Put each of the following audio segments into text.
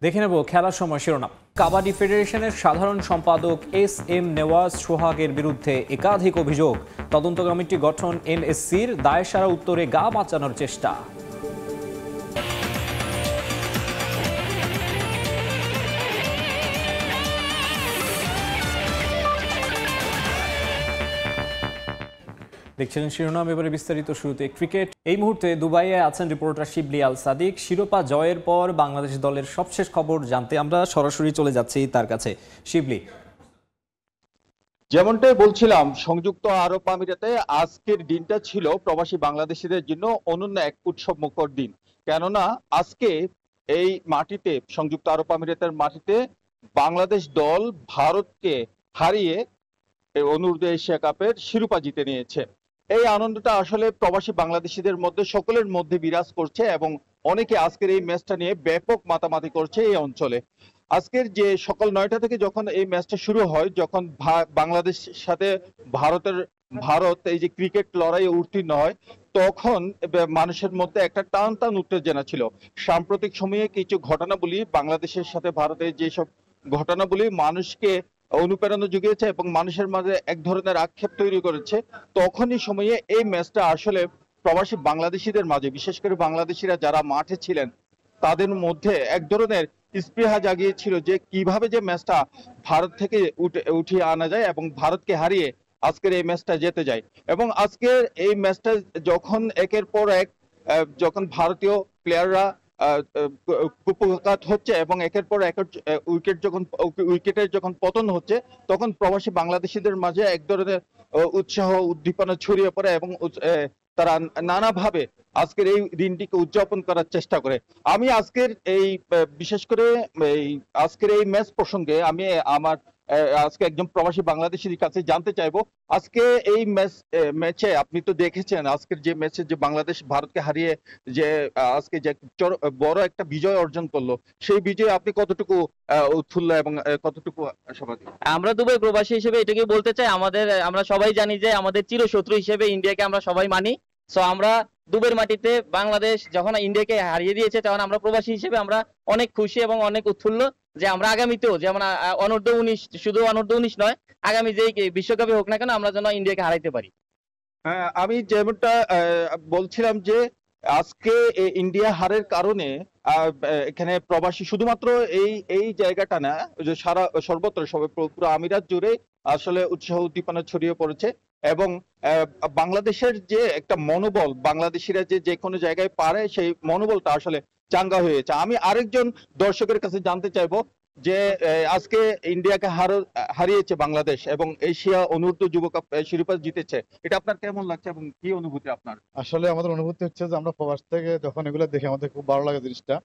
দেখে নেব খেলার সময় শিরোনাম। কাবাডি ফেডারেশনের সাধারণ সম্পাদক এস নেওয়াজ সোহাগের বিরুদ্ধে একাধিক অভিযোগ। তদন্ত কমিটি গঠন এনএসসির, দায়সারা উত্তরে গা বাঁচানোর চেষ্টা। দেখছিলেন শিরোনাম, এবারে বিস্তারিত। শুরুতে ক্রিকেট। এই মুহূর্তে দুবাইয়ে আছেন রিপোর্টার শিবলি আল সাদিক। শিরোপা জয়ের পর বাংলাদেশ দলের সবশেষ খবর জানতে আমরা সরাসরি চলে যাচ্ছি তার কাছে। শিবলি, যেমনটাই বলছিলাম, সংযুক্ত আরব আমিরাতে আজকের দিনটা ছিল প্রবাসী বাংলাদেশিদের জন্য অনন্য এক উৎসব মুখর দিন। কেননা আজকে এই মাটিতে, সংযুক্ত আরব আমিরাতের মাটিতে বাংলাদেশ দল ভারতকে হারিয়ে অনূর্ধ্ব এশিয়া কাপের শিরোপা জিতে নিয়েছে। এই আনন্দটা আসলে প্রবাসী বাংলাদেশিদের মধ্যে সকলের মধ্যে বিরাজ করছে এবং অনেকে আজকের এই ম্যাচটা নিয়ে ব্যাপক মাতামাতি করছে এই অঞ্চলে। আজকের যে সকাল 9টা থেকে যখন এই ম্যাচটা শুরু হয়, যখন বাংলাদেশের সাথে ভারত এই যে ক্রিকেট লড়াই উত্তীর্ণ হয়, তখন মানুষের মধ্যে একটা টান টান উত্তেজনা ছিল। সাম্প্রতিক সময়ে কিছু ঘটনাবলী, বাংলাদেশের সাথে ভারতের যেসব ঘটনাবলী মানুষকে অনুপ্রেরণা জুগিয়েছে এবং মানুষের মাঝে এক ধরনের আক্ষেপ তৈরি করেছে, তখনই সময়ে এই ম্যাচটা আসলে প্রবাসী বাংলাদেশিদের মাঝে, বিশেষ করে বাংলাদেশিরা যারা মাঠে ছিলেন, তাদের মধ্যে এক ধরনের স্পৃহা জাগিয়েছিল যে কিভাবে যে ম্যাচটা ভারত থেকে উঠিয়ে আনা যায় এবং ভারতকে হারিয়ে আজকের এই ম্যাচটা জিতে যায়। এবং আজকের এই ম্যাচটা যখন একের পর এক যখন ভারতীয় প্লেয়াররা কুপঘাত হচ্ছে এবং একের পর এক উইকেটের যখন পতন হচ্ছে, তখন প্রবাসী বাংলাদেশিদের মাঝে এক ধরনের উৎসাহ উদ্দীপনা ছড়িয়ে পড়ে এবং তারা নানাভাবে আজকের এই দিনটিকে উদযাপন করার চেষ্টা করে। আমি আজকের এই বিশেষ করে এই আজকের এই ম্যাচ প্রসঙ্গে আমি আমার আজকে একজন প্রবাসী বাংলাদেশির কাছে জানতে চাইবো, আজকে এই ম্যাচে আপনি তো দেখেছেন, আজকের যে ম্যাচে যে বাংলাদেশ ভারতকে হারিয়ে যে আজকে যে বড় একটা বিজয় অর্জন করলো, সেই বিজয়ে আপনি কতটুকু উৎফুল্ল এবং কতটুকু আশাবাদী? আমরা দুবাই প্রবাসী হিসেবে এটাকে বলতে চাই, আমরা সবাই জানি যে আমাদের চিরশত্রু হিসেবে ইন্ডিয়াকে আমরা সবাই মানি। সো আমরা দুবাইয়ের মাটিতে বাংলাদেশ যখন ইন্ডিয়াকে হারিয়ে দিয়েছে, তখন আমরা প্রবাসী হিসেবে আমরা অনেক খুশি এবং অনেক উৎফুল্ল যে আমরা আগামীতেও যেমন অনূর্ধ্ব 19, শুধু অনূর্ধ্ব 19 নয়, আগামী যে বিশ্বকাপে হোক না কেন আমরা যেন ইন্ডিয়াকে হারাইতে পারি। হ্যাঁ, আমি যেমনটা বলছিলাম যে আজকে ইন্ডিয়া হারের কারণে এখানে প্রবাসী শুধুমাত্র এই এই জায়গাটা না, যে সর্বত্র পুরো আমিরাত জুড়ে আসলে উৎসাহ উদ্দীপনা ছড়িয়ে পড়েছে। এবং বাংলাদেশের যে একটা মনোবল, বাংলাদেশিরা যে যে কোনো জায়গায় পারে, সেই মনোবলটা আসলে চাঙ্গা হয়েছে। আমি আরেকজন দর্শকের কাছে জানতে চাইবো যে আজকে ইন্ডিয়াকে হারিয়েছে বাংলাদেশ এবং এশিয়া অনূর্ধ্ব যুব কাপ শিরোপা জিতেছে, এটা আপনার কেমন লাগছে এবং কি অনুভূতি আপনার? আসলে আমাদের অনুভূতি হচ্ছে যে আমরা প্রবাস থেকে যখন এগুলো দেখি আমাদের খুব ভালো লাগে জিনিসটা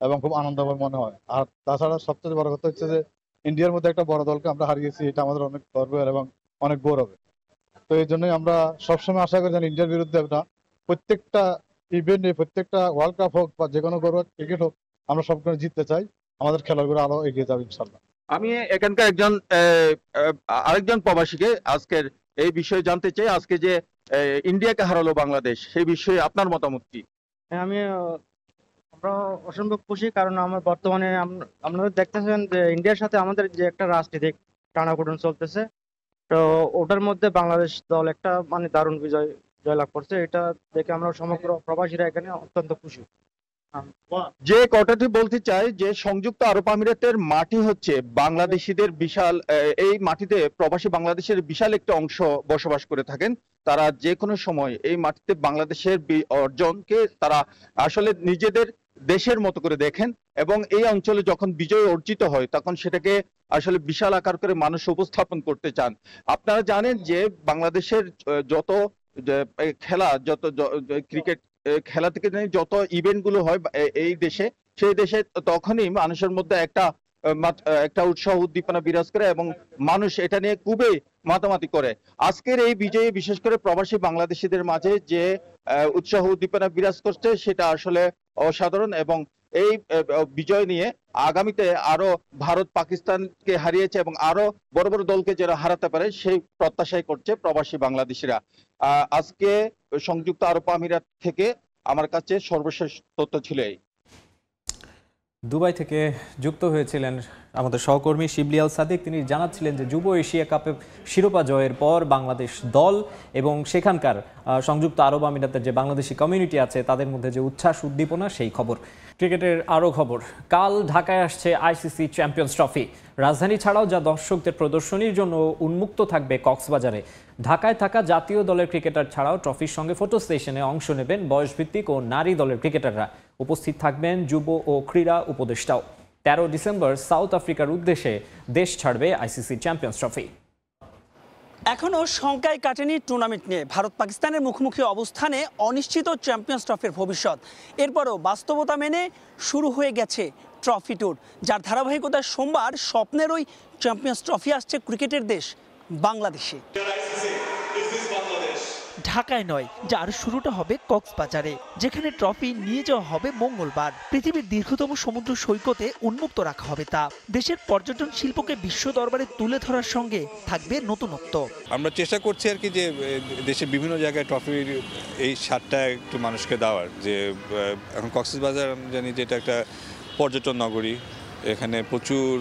এবং খুব আনন্দময় মনে হয়। আর তাছাড়া সবচেয়ে বড় কথা হচ্ছে যে ইন্ডিয়ার মধ্যে একটা বড় দলকে আমরা হারিয়েছি, এটা আমাদের অনেক গর্বের এবং অনেক গৌরবের। তো এই জন্যই আমরা সবসময় আশা করি যেন ইন্ডিয়ার বিরুদ্ধে আমরা প্রত্যেকটা ইভেন্টে, প্রত্যেকটা ওয়ার্ল্ড কাপ হোক বা যে কোনো ক্রিকেট হোক, আমরা সবসময় জিততে চাই। আমাদের খেলাগুলো আরো এগিয়ে যাবে ইনশাল্লাহ। আমি এখানকার আরেকজন প্রবাসীকে আজকের এই বিষয়ে জানতে চাই, আজকে যে ইন্ডিয়াকে হারালো বাংলাদেশ, সেই বিষয়ে আপনার মতামত কি? আমি আমরা অসম্ভব খুশি, কারণ আমার বর্তমানে আপনারা দেখতেছেন যে ইন্ডিয়ার সাথে আমাদের যে একটা রাজনীতিক টানাপোড়েন চলতেছে, তো ওটার মধ্যে বাংলাদেশ দল একটা মানে দারুণ জয়লাভ করছে। এটা দেখে আমরা সমগ্র প্রবাসীরা এখানে অত্যন্ত খুশি। যে কথাটি বলতে চাই যে সংযুক্ত আরব আমিরাতের মাটি হচ্ছে বাংলাদেশিদের বিশাল, এই মাটিতে প্রবাসী বাংলাদেশের বিশাল একটা অংশ বসবাস করে থাকেন। তারা যে কোনো সময় এই মাটিতে বাংলাদেশের অর্জনকে তারা আসলে নিজেদের দেশের মতো করে দেখেন এবং এই অঞ্চলে যখন বিজয় অর্জিত হয় তখন সেটাকে আসলে বিশাল আকার করে মানুষ উপস্থাপন করতে চান। আপনারা জানেন যে বাংলাদেশের যত খেলা, যত ক্রিকেট খেলা থেকে যত ইভেন্ট গুলো হয় এই দেশে, সেই দেশে তখনই মানুষের মধ্যে একটা উৎসাহ উদ্দীপনা বিরাজ করে এবং মানুষ এটা নিয়ে খুবই মাতামাতি করে। আজকের এই বিজয়ে বিশেষ করে প্রবাসী বাংলাদেশিদের মাঝে যে উৎসাহ উদ্দীপনা বিরাজ করছে, সেটা আসলে অসাধারণ। এবং এই বিজয় নিয়ে আগামীতে আরো ভারত পাকিস্তানকে হারিয়েছে এবং আরো বড় বড় দলকে যারা হারাতে পারে সেই প্রত্যাশাই করছে প্রবাসী বাংলাদেশিরা। আজকে সংযুক্ত আরব আমিরাত থেকে আমার কাছে সর্বশেষ তথ্য ছিল এই। দুবাই থেকে যুক্ত হয়েছিলেন আমাদের সহকর্মী শিবলি আল সাদিক। তিনি জানাচ্ছিলেন যে যুব এশিয়া কাপে শিরোপা জয়ের পর বাংলাদেশ দল এবং সেখানকার সংযুক্ত আরব আমিরাতের যে বাংলাদেশি কমিউনিটি আছে তাদের মধ্যে যে উচ্ছ্বাস উদ্দীপনা সেই খবর। ক্রিকেটের আরও খবর, কাল ঢাকায় আসছে আইসিসি চ্যাম্পিয়ন্স ট্রফি। রাজধানী ছাড়াও যা দর্শকদের প্রদর্শনীর জন্য উন্মুক্ত থাকবে কক্সবাজারে। ঢাকায় থাকা জাতীয় দলের ক্রিকেটার ছাড়াও ট্রফির সঙ্গে ফটো সেশনে অংশ নেবেন বয়সভিত্তিক ও নারী দলের ক্রিকেটাররা। উপস্থিত থাকবেন যুব ও ক্রীড়া উপদেষ্টাও। 13 ডিসেম্বর সাউথ আফ্রিকার উদ্দেশ্যে দেশ ছাড়বে আইসিসি চ্যাম্পিয়ন্স ট্রফি। এখনও শঙ্কায় কাটেনি টুর্নামেন্ট নিয়ে ভারত পাকিস্তানের মুখোমুখি অবস্থানে অনিশ্চিত চ্যাম্পিয়ন্স ট্রফির ভবিষ্যৎ। এরপরও বাস্তবতা মেনে শুরু হয়ে গেছে ট্রফি ট্যুর, যার ধারাবাহিকতায় সোমবার স্বপ্নের ওই চ্যাম্পিয়ন্স ট্রফি আসছে ক্রিকেটের দেশ বাংলাদেশে। ঢাকায় নয়, যার শুরুটা হবে কক্সবাজারে, যেখানে ট্রফি নিয়ে যাওয়া হবে মঙ্গলবার। পৃথিবীর দীর্ঘতম সমুদ্র সৈকতে উন্মুক্ত রাখা হবে তা। দেশের পর্যটন শিল্পকে বিশ্ব দরবারে তুলে ধরার সঙ্গে থাকবে নতুনত্ব। আমরা চেষ্টা করছি আর কি যে দেশের বিভিন্ন জায়গায় ট্রফির এই স্বাদটা একটু মানুষকে দেওয়ার। যে এখন কক্সবাজার আমি জানি যে এটা একটা পর্যটন নগরী, এখানে প্রচুর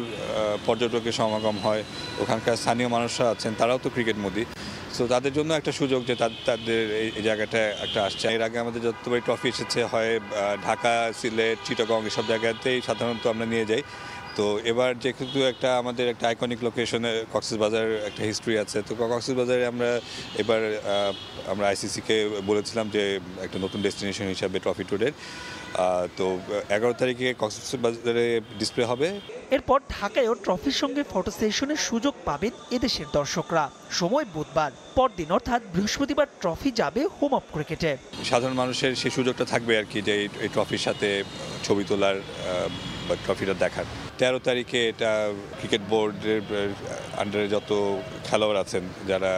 পর্যটকের সমাগম হয়, ওখানকার স্থানীয় মানুষরা আছেন তারাও তো ক্রিকেট মোদি, সো তাদের জন্য একটা সুযোগ যে তাদের এই জায়গাটা একটা আসছে। এর আগে আমাদের যতবারই ট্রফি এসেছে হয় ঢাকা, সিলেট, চিটাগং এসব জায়গাতেই সাধারণত আমরা নিয়ে যাই। তো এবার যেহেতু আমাদের একটা আইকনিক লোকেশনে কক্সবাজার একটা হিস্ট্রি আছে, তো কক্সবাজারে আমরা আইসিসিকে বলেছিলাম যে একটা নতুন ডেস্টিনেশন হিসাবে ট্রফি ট্যুরের। তো 11 তারিখে কক্সবাজারে ডিসপ্লে হবে। এরপর ঢাকায়ও ট্রফির সঙ্গে ফটো সেশনের সুযোগ পাবেন এদেশের দর্শকরা। সময় বুধবার, পরদিন অর্থাৎ বৃহস্পতিবার ট্রফি যাবে হোম অফ ক্রিকেটে। সাধারণ মানুষের সেই সুযোগটা থাকবে আর কি, যে এই ট্রফির সাথে ছবি তোলার বা ট্রফিটা দেখার। 13 তারিখে এটা ক্রিকেট বোর্ডের আন্ডারে যত খেলোয়াড় আছেন, যারা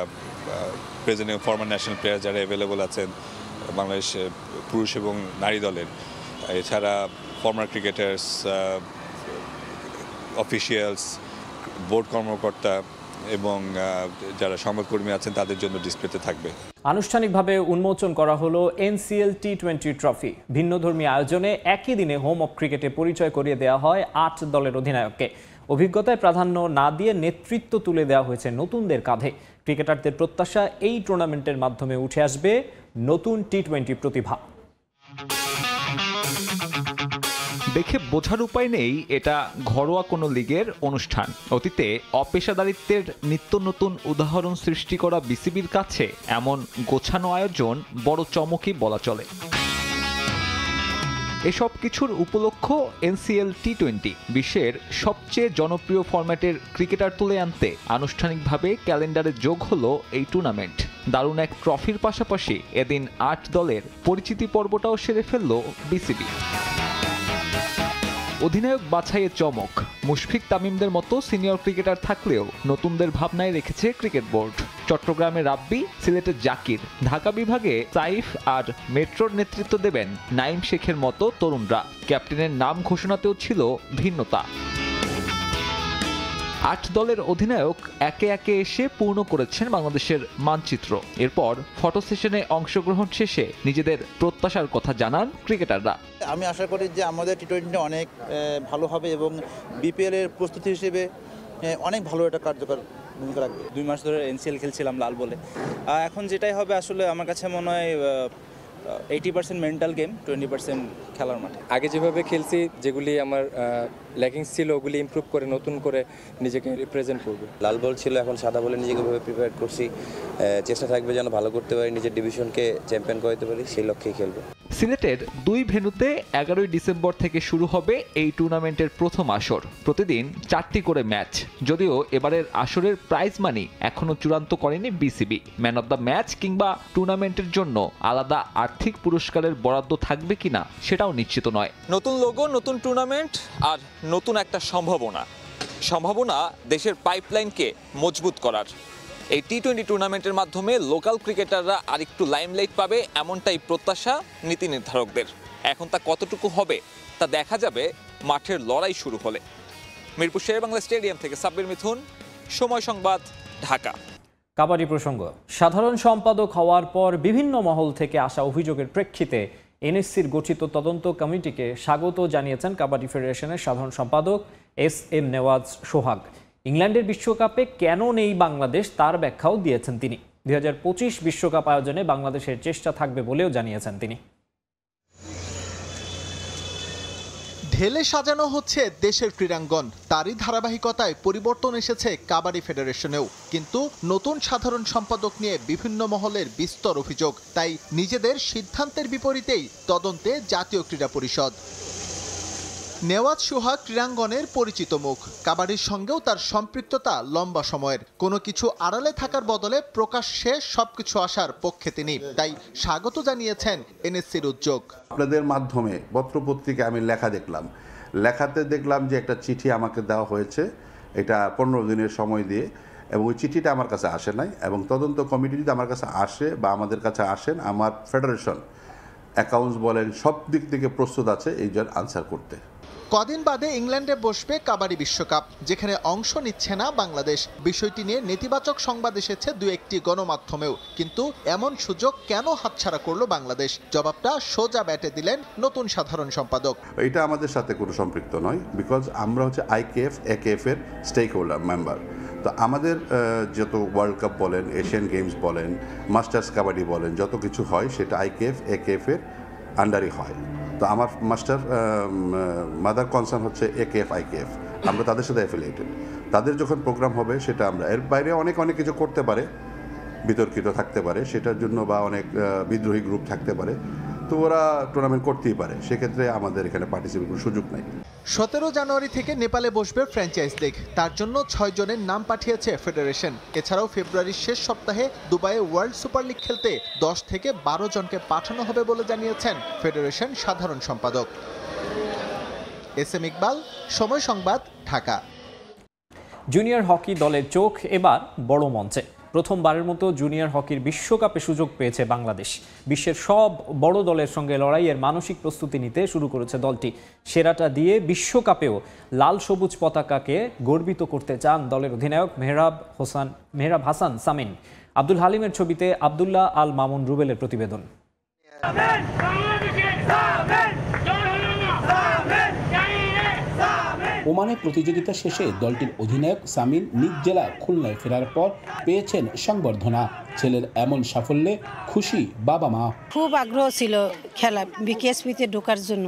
প্রেজেন্ট ফর্মার ন্যাশনাল প্লেয়ার যারা অ্যাভেলেবল আছেন বাংলাদেশ পুরুষ এবং নারী দলের, এছাড়া ফর্মার ক্রিকেটার্স, অফিসিয়ালস, বোর্ড কর্মকর্তা এবং যারা সংবাদকর্মী আছেন তাদের জন্য ডিসপ্লেতে থাকবে। আনুষ্ঠানিকভাবে উন্মোচন করা হলো NCL T20 ট্রফি। ভিন্নধর্মী আয়োজনে একই দিনে হোম অফ ক্রিকেটে পরিচয় করিয়ে দেওয়া হয় 8 দলের অধিনায়ককে। অভিজ্ঞতায় প্রাধান্য না দিয়ে নেতৃত্ব তুলে দেওয়া হয়েছে নতুনদের কাঁধে। ক্রিকেটারদের প্রত্যাশা, এই টুর্নামেন্টের মাধ্যমে উঠে আসবে নতুন T20 প্রতিভা। দেখে বোঝার উপায় নেই এটা ঘরোয়া কোনো লিগের অনুষ্ঠান। অতীতে অপেশাদারিত্বের নিত্য নতুন উদাহরণ সৃষ্টি করা বিসিবির কাছে এমন গোছানো আয়োজন বড় চমকই বলা চলে। এসব কিছুর উপলক্ষ NCL T20, বিশ্বের সবচেয়ে জনপ্রিয় ফরম্যাটের ক্রিকেটার তুলে আনতে আনুষ্ঠানিকভাবে ক্যালেন্ডারে যোগ হলো এই টুর্নামেন্ট। দারুণ এক ট্রফির পাশাপাশি এদিন 8 দলের পরিচিতি পর্বটাও সেরে ফেলল বিসিবি। অধিনায়ক বাছাইয়ে চমক, মুশফিক তামিমদের মতো সিনিয়র ক্রিকেটার থাকলেও নতুনদের ভাবনায় রেখেছে ক্রিকেট বোর্ড। চট্টগ্রামে রাব্বি, সিলেটে জাকির, ঢাকা বিভাগে সাইফ আর মেট্রোর নেতৃত্ব দেবেন নাইম শেখের মতো তরুণরা। ক্যাপ্টেনের নাম ঘোষণাতেও ছিল ভিন্নতা। 8 দলের অধিনায়ক একে একে এসে পূর্ণ করেছেন বাংলাদেশের মানচিত্র। এরপর ফটো সেশনে অংশগ্রহণ শেষে নিজেদের প্রত্যাশার কথা জানান ক্রিকেটাররা। আমি আশা করি যে আমাদের T20 অনেক ভালো হবে এবং BPL এর প্রস্তুতি হিসেবে অনেক ভালো একটা কার্যকর ভূমিকা রাখবে। 2 মাস ধরে NCL খেলছিলাম লাল বলে। এখন যেটাই হবে আসলে আমার কাছে মনে হয় 80% মেন্টাল গেম, 20% খেলার মাঠে। আগে যেভাবে খেলছি, যেগুলি আমার ল্যাকিংস ছিল ওগুলি ইমপ্রুভ করে নতুন করে নিজেকে রিপ্রেজেন্ট করবে। লাল বল ছিল, এখন সাদা বলে নিজেকে ভাবে প্রিপেয়ার করছি। চেষ্টা থাকবে যেন ভালো করতে পারি, নিজের ডিভিশনকে চ্যাম্পিয়ন করতে পারি, সেই লক্ষ্যেই খেলবো। সিলেটের 2 ভেন্যুতে 11 ডিসেম্বর থেকে শুরু হবে এই টুর্নামেন্টের প্রথম আসর। প্রতিদিন 4টি করে ম্যাচ। যদিও এবারের আসরের প্রাইজ মানি এখনো চূড়ান্ত করেনি BCB. Man of the match কিংবা টুর্নামেন্টের জন্য আলাদা আর্থিক পুরস্কারের বরাদ্দ থাকবে কিনা সেটাও নিশ্চিত নয়। নতুন লোগো, নতুন টুর্নামেন্ট আর নতুন একটা সম্ভাবনা দেশের পাইপলাইনকে মজবুত করার। এই T20 টুর্নামেন্টের মাধ্যমে লোকাল ক্রিকেটাররা আরেকটু লাইমলাইট পাবে, এমনটাই প্রত্যাশা নীতি নির্ধারকদের। এখন তা কতটুকু হবে তা দেখা যাবে মাঠের লড়াই শুরু হলে। মিরপুর শেরেবাংলা স্টেডিয়াম থেকে সাব্বির মিথুন, সময় সংবাদ, ঢাকা। কাবাডি প্রসঙ্গ, সাধারণ সম্পাদক হওয়ার পর বিভিন্ন মহল থেকে আসা অভিযোগের প্রেক্ষিতে এনএসসির গঠিত তদন্ত কমিটিকে স্বাগত জানিয়েছেন কাবাডি ফেডারেশনের সাধারণ সম্পাদক এস.এম. নেওয়াজ সোহাগ। ইংল্যান্ডের বিশ্বকাপে কেন নেই বাংলাদেশ তার ব্যাখ্যাও দিয়েছেন তিনি। 2025 বিশ্বকাপ আয়োজনে বাংলাদেশের চেষ্টা থাকবে বলেও জানিয়েছেন তিনি। ঢেলে সাজানো হচ্ছে দেশের ক্রীড়াঙ্গন, তারই ধারাবাহিকতায় পরিবর্তন এসেছে কাবাডি ফেডারেশনেও। কিন্তু নতুন সাধারণ সম্পাদক নিয়ে বিভিন্ন মহলের বিস্তর অভিযোগ, তাই নিজেদের সিদ্ধান্তের বিপরীতেই তদন্তে জাতীয় ক্রীড়া পরিষদ। নেওয়াজ সোহাগ ক্রীড়াঙ্গনের পরিচিত মুখ, কাবাডির সঙ্গেও তার সম্পৃক্ততা লম্বা সময়ের। কোনো কিছু আড়ালে থাকার বদলে প্রকাশ্যে সবকিছু আসার পক্ষে তিনি, তাই স্বাগত জানিয়েছেন এনএসসির উদ্যোগ। আপনাদের মাধ্যমে পত্রপত্রিকায় আমি লেখা দেখলাম, লেখাতে দেখলাম যে একটা চিঠি আমাকে দেওয়া হয়েছে, এটা 15 দিনের সময় দিয়ে, এবং ওই চিঠিটা আমার কাছে আসে নাই। এবং তদন্ত কমিটি যদি আমার কাছে আসে বা আমাদের কাছে আসেন, আমার ফেডারেশন অ্যাকাউন্টস বলেন সব দিক থেকে প্রস্তুত আছে এই জন্য আনসার করতে। কদিন বাদে ইংল্যান্ডে বসবে কাবাডি বিশ্বকাপ, যেখানে অংশ নিচ্ছে না বাংলাদেশ। বিষয়টি নিয়ে নেতিবাচক সংবাদ এসেছে দু একটি গণমাধ্যমেও, কিন্তু এমন সুযোগ কেন হাতছাড়া করলো বাংলাদেশ? জবাবটা সোজা ব্যাটে দিলেন নতুন সাধারণ সম্পাদক। এটা আমাদের সাথে কোনো সম্পৃক্ত নয়, বিকজ আমরা হচ্ছে আইকেএফ একেএফ এর স্টেক হোল্ডার মেম্বার। তো আমাদের যত ওয়ার্ল্ড কাপ বলেন, এশিয়ান গেমস বলেন, মাস্টার্স কাবাডি বলেন, যত কিছু হয় সেটা আইকেএফ একেএফ এর আন্ডারই হয়। তো আমার মাদার কনসার্ন হচ্ছে একেএফ আইকেএফ, আমরা তাদের সাথে অ্যাফিলিয়েটেড। তাদের যখন প্রোগ্রাম হবে সেটা আমরা, এর বাইরে অনেক কিছু করতে পারে, বিতর্কিত থাকতে পারে সেটার জন্য, বা অনেক বিদ্রোহী গ্রুপ থাকতে পারে, তো ওরা টুর্নামেন্ট করতেই পারে, সেক্ষেত্রে আমাদের এখানে পার্টিসিপেট করার সুযোগ নাই। 17 জানুয়ারি থেকে নেপালে বসবে ফ্র্যাঞ্চাইজ লিগ, তার জন্য 6 জনের নাম পাঠিয়েছে ফেডারেশন। এছাড়াও ফেব্রুয়ারির শেষ সপ্তাহে দুবাইয়ে ওয়ার্ল্ড সুপার লিগ খেলতে 10 থেকে 12 জনকে পাঠানো হবে বলে জানিয়েছেন ফেডারেশন সাধারণ সম্পাদক। এস.এম. ইকবাল, সময় সংবাদ, ঢাকা। জুনিয়র হকি দলের চোখ এবার বড় মঞ্চে। প্রথমবারের মতো জুনিয়র হকির বিশ্বকাপে সুযোগ পেয়েছে বাংলাদেশ। বিশ্বের সব বড় দলের সঙ্গে লড়াইয়ের মানসিক প্রস্তুতি নিতে শুরু করেছে দলটি। সেরাটা দিয়ে বিশ্বকাপেও লাল সবুজ পতাকাকে গর্বিত করতে চান দলের অধিনায়ক মেহরাব হাসান সামিন। আব্দুল হালিমের ছবিতে আব্দুল্লাহ আল মামুন রুবেলের প্রতিবেদন। ওমানে প্রতিযোগিতা শেষে দলটির অধিনায়ক সামিন নিজ জেলা খুলনায় ফেরার পর পেয়েছেন সংবর্ধনা। ছেলের এমন সাফল্যে খুশি বাবা মা। খুব আগ্রহ ছিল খেলা বিকেএসপিতে ঢোকার জন্য,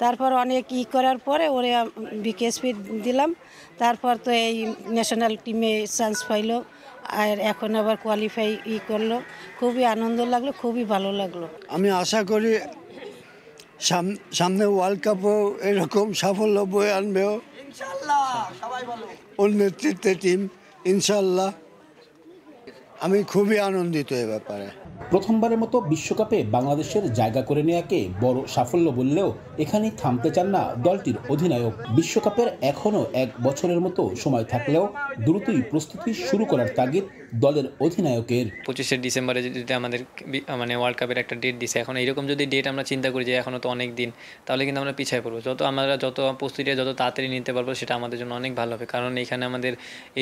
তারপর অনেক করার পরে ওরে বিকেএসপি দিলাম, তারপর তো এই ন্যাশনাল টিমে চান্স পাইলো, আর এখন আবার কোয়ালিফাই করলো। খুবই আনন্দ লাগলো, খুবই ভালো লাগলো। আমি আশা করি সামনে ওয়ার্ল্ড কাপও এরকম সাফল্য বয়ে আনবে ওর নেতৃত্বে টিম, ইনশাল্লাহ। আমি খুবই আনন্দিত এ ব্যাপারে। প্রথমবারের মতো বিশ্বকাপে বাংলাদেশের জায়গা করে নেওয়াকে বড় সাফল্য বললেও এখানেই থামতে চান না দলটির অধিনায়ক। বিশ্বকাপের এখনও 1 বছরের মতো সময় থাকলেও দ্রুতই প্রস্তুতি শুরু করার তাগিদ দলের অধিনায়কের। 25শে ডিসেম্বরে যদি আমাদের ওয়ার্ল্ড কাপের একটা ডেট দিছে, এখন এইরকম যদি ডেট আমরা চিন্তা করি যে এখনও তো অনেক দিন, তাহলে কিন্তু আমরা পিছিয়ে পড়বো। যত প্রস্তুতিটা যত তাড়াতাড়ি নিতে পারবো সেটা আমাদের জন্য অনেক ভালো হবে, কারণ এখানে আমাদের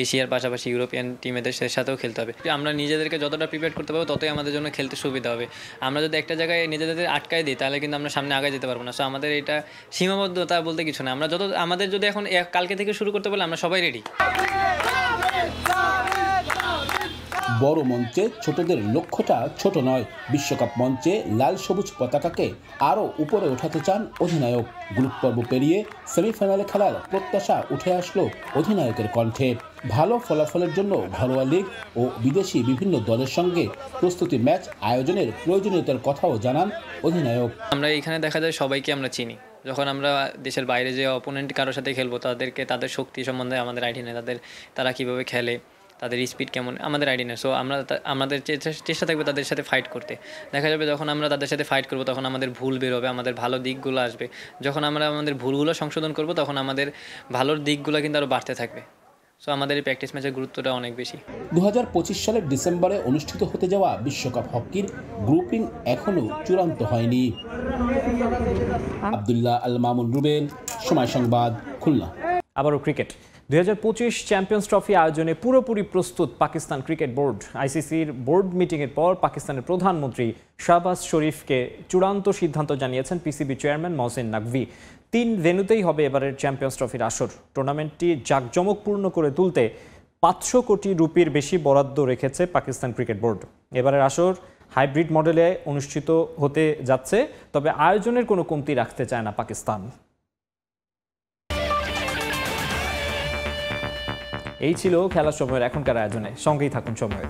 এশিয়ার পাশাপাশি ইউরোপিয়ান টিমেদের সাথেও খেলতে হবে। আমরা নিজেদেরকে যতটা প্রিপেয়ার করতে পারবো ততই আমাদের জন্য খেলতে সুবিধা হবে। আমরা যদি একটা জায়গায় নিজেদের আটকায় দিই তাহলে কিন্তু আমরা সামনে আগায় যেতে পারবো না। সো আমাদের এটা সীমাবদ্ধতা বলতে কিছু না, আমরা আমাদের যদি এখন কালকে থেকে শুরু করতে পারলে আমরা সবাই রেডি। বড় মঞ্চে ছোটদের লক্ষ্যটা ছোট নয়, বিশ্বকাপ মঞ্চে লাল সবুজ পতাকাকে আরও উপরে ওঠাতে চান অধিনায়ক। গ্রুপ পর্ব পেরিয়ে সেমিফাইনালে খেলার প্রত্যাশা উঠে আসলো অধিনায়কের কণ্ঠে। ভালো ফলাফলের জন্য ঘরোয়া লীগ ও বিদেশি বিভিন্ন দলের সঙ্গে প্রস্তুতি ম্যাচ আয়োজনের প্রয়োজনীয়তার কথাও জানান অধিনায়ক। আমরা এখানে দেখা যায় সবাইকে আমরা চিনি, যখন আমরা দেশের বাইরে যে অপোনেন্ট কারোর সাথে খেলবো তাদের শক্তি সম্বন্ধে আমাদের আইডিয়া নেই, তারা কীভাবে খেলে, তাদের স্পিড কেমন আমাদের আইডিয়া নেই। সো আমাদের চেষ্টা থাকবে তাদের সাথে ফাইট করতে। দেখা যাবে যখন আমরা তাদের সাথে ফাইট করবো তখন আমাদের ভুল বেরোবে, আমাদের ভালো দিকগুলো আসবে। যখন আমরা আমাদের ভুলগুলো সংশোধন করবো তখন আমাদের ভালোর দিকগুলো কিন্তু আরও বাড়তে থাকবে। সো আমাদের এই প্র্যাকটিস ম্যাচের গুরুত্বটা অনেক বেশি। 2025 সালের ডিসেম্বরে অনুষ্ঠিত হতে যাওয়া বিশ্বকাপ হকির গ্রুপিং এখনও চূড়ান্ত হয়নি। আব্দুল্লাহ আল মামুন রুবেল, সময় সংবাদ, খুলনা। আবারও ক্রিকেট 2025 চ্যাম্পিয়ন্স ট্রফি আয়োজনে পুরোপুরি প্রস্তুত পাকিস্তান ক্রিকেট বোর্ড। আইসিসির বোর্ড মিটিংয়ের পর পাকিস্তানের প্রধানমন্ত্রী শাহবাজ শরীফকে চূড়ান্ত সিদ্ধান্ত জানিয়েছেন পিসিবি চেয়ারম্যান মহসিন নাকভি। 3 ভেন্যুতেই হবে এবারের চ্যাম্পিয়ন্স ট্রফির আসর। টুর্নামেন্টটি জাঁকজমকপূর্ণ করে তুলতে 500 কোটি রুপির বেশি বরাদ্দ রেখেছে পাকিস্তান ক্রিকেট বোর্ড। এবারের আসর হাইব্রিড মডেলে অনুষ্ঠিত হতে যাচ্ছে, তবে আয়োজনের কোনো কমতি রাখতে চায় না পাকিস্তান। এই ছিল খেলার সময়ের এখনকার আয়োজনে। সঙ্গেই থাকুন সময়ের।